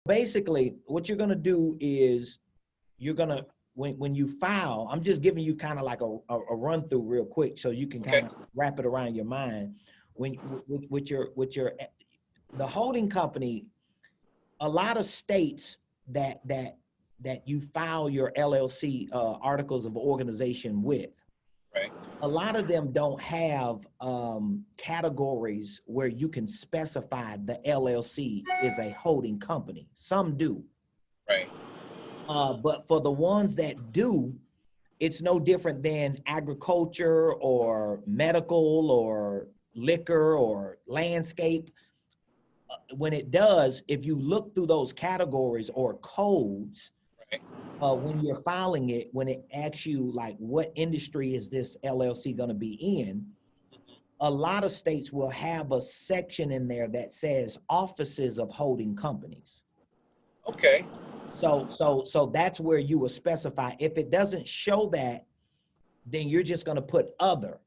Basically, what you're gonna do is you're gonna when you file. I'm just giving you kind of like a run through real quick, so you can kind Okay. of wrap it around your mind. When with your the holding company, a lot of states that you file your LLC articles of organization with, Right. a lot of them don't have categories where you can specify the LLC is a holding company. Some do. Right. But for the ones that do, it's no different than agriculture or medical or liquor or landscape. When it does, if you look through those categories or codes, Right. when you're filing it, when it asks you like what industry is this LLC going to be in, a lot of states will have a section in there that says offices of holding companies. Okay. So that's where you will specify. If it doesn't show that, then you're just going to put other.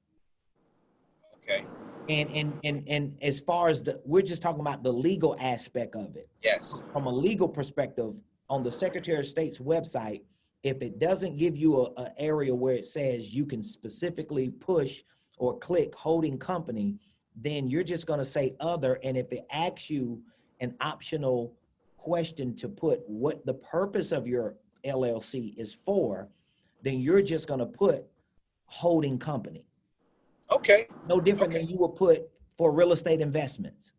Okay. And as far as we're just talking about the legal aspect of it. Yes. From a legal perspective, on the Secretary of State's website, if it doesn't give you an area where it says you can specifically push or click holding company, then you're just going to say other. And if it asks you an optional question to put what the purpose of your LLC is for, then you're just going to put holding company. Okay. No different Okay. than you would put for real estate investments.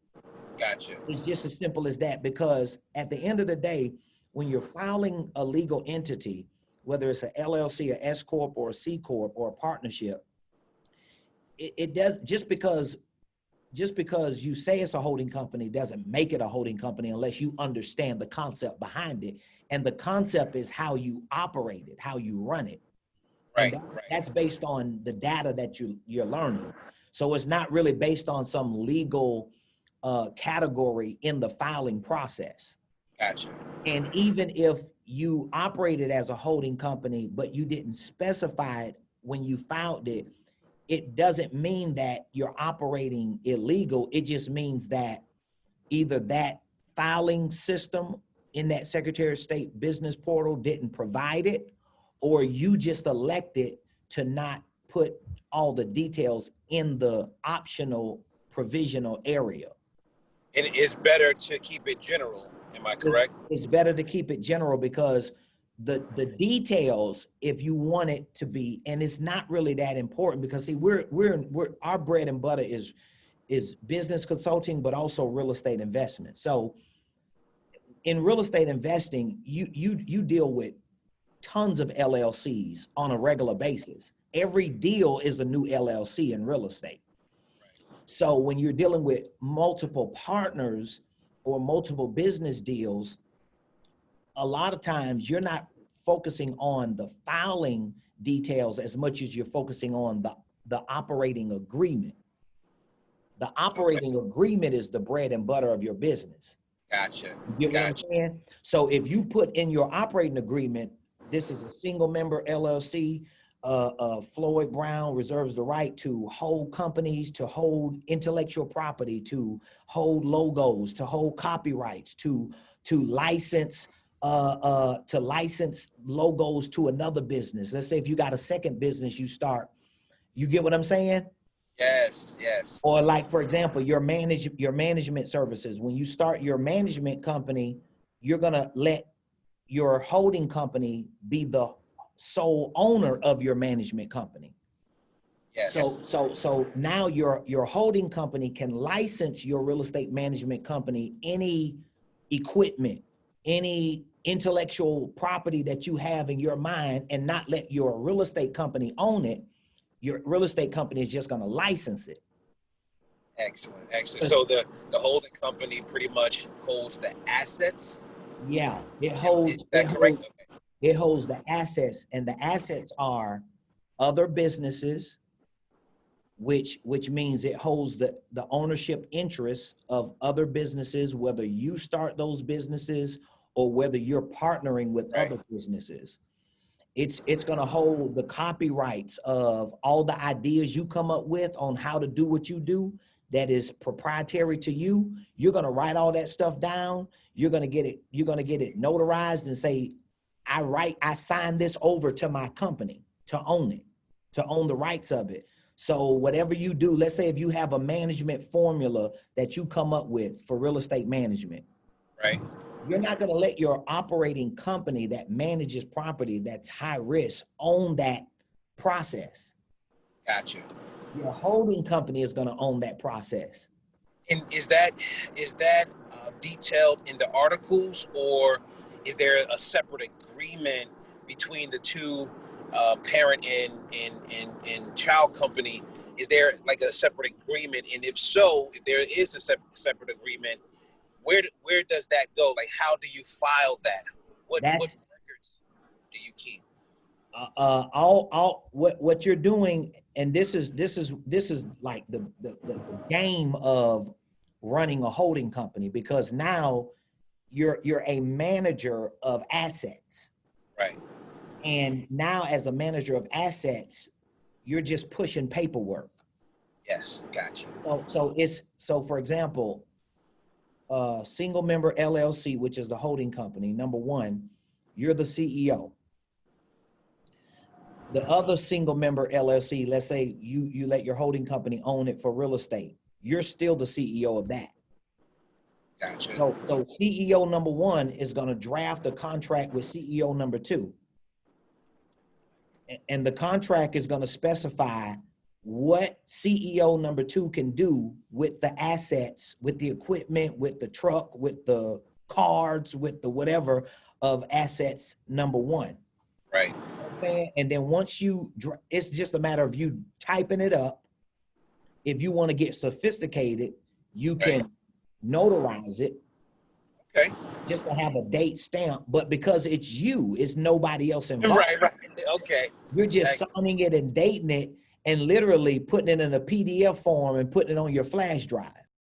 Gotcha. It's just as simple as that, because at the end of the day, when you're filing a legal entity, whether it's an LLC, a S Corp, or a C Corp, or a partnership, it does, just because you say it's a holding company doesn't make it a holding company unless you understand the concept behind it. And the concept is how you operate it, how you run it. And Right. Right. that's based on the data that you're learning. So it's not really based on some legal category in the filing process. Gotcha. And even if you operated as a holding company, but you didn't specify it when you filed it, it doesn't mean that you're operating illegal. It just means that either that filing system in that Secretary of State business portal didn't provide it, or you just elected to not put all the details in the optional provisional area. And it's better to keep it general. Am I correct? It's better to keep it general, because the details, if you want it to be, and it's not really that important, because see, we're our bread and butter is business consulting, but also real estate investment. So in real estate investing, you deal with tons of LLCs on a regular basis. Every deal is a new LLC in real estate. So when you're dealing with multiple partners or multiple business deals, a lot of times you're not focusing on the filing details as much as you're focusing on the operating agreement. The Okay. operating agreement is the bread and butter of your business. Gotcha. You get what I'm Gotcha. saying? So if you put in your operating agreement, this is a single member LLC, Floyd Brown reserves the right to hold companies, to hold intellectual property, to hold logos, to hold copyrights, to license logos to another business. Let's say if you got a second business you start, you get what I'm saying? Yes. Yes. Or like, for example, your management services. When you start your management company, you're gonna let your holding company be the sole owner of your management company. Yes. So now your holding company can license your real estate management company any equipment, any intellectual property that you have in your mind, and not let your real estate company own it. Your real estate company is just going to license it. Excellent. Excellent. So the holding company pretty much holds the assets. Yeah, Is that correct? Okay. it holds the assets, and the assets are other businesses, which means it holds the ownership interests of other businesses, whether you start those businesses or whether you're partnering with Right. other businesses. It's going to hold the copyrights of all the ideas you come up with on how to do what you do. that is proprietary to you, you're going to write all that stuff down. You're going to get it notarized and say, I sign this over to my company to own it, to own the rights of it. So whatever you do, let's say if you have a management formula that you come up with for real estate management, right? You're not going to let your operating company that manages property that's high risk own that process. Gotcha. Your holding company is going to own that process. And is that detailed in the articles, or is there a separate agreement between the two, parent and child company? Is there like a separate agreement? And if so, if there is a separate agreement, where does that go? Like, how do you file that? What records do you keep? What you're doing, and this is like the game of running a holding company, because now you're a manager of assets. Right. And now as a manager of assets, you're just pushing paperwork. Yes, gotcha. So for example, single member LLC, which is the holding company, number one, you're the CEO. The other single member LLC, let's say you let your holding company own it for real estate, you're still the CEO of that. Gotcha. So CEO number one is going to draft a contract with CEO number two. And the contract is going to specify what CEO number two can do with the assets, with the equipment, with the truck, with the cards, with the whatever of assets number one. Right. And then once it's just a matter of you typing it up. If you want to get sophisticated, you can notarize it. Okay. Just to have a date stamp, but because it's you, it's nobody else involved. Right. Okay. You're just signing it and dating it and literally putting it in a PDF form and putting it on your flash drive.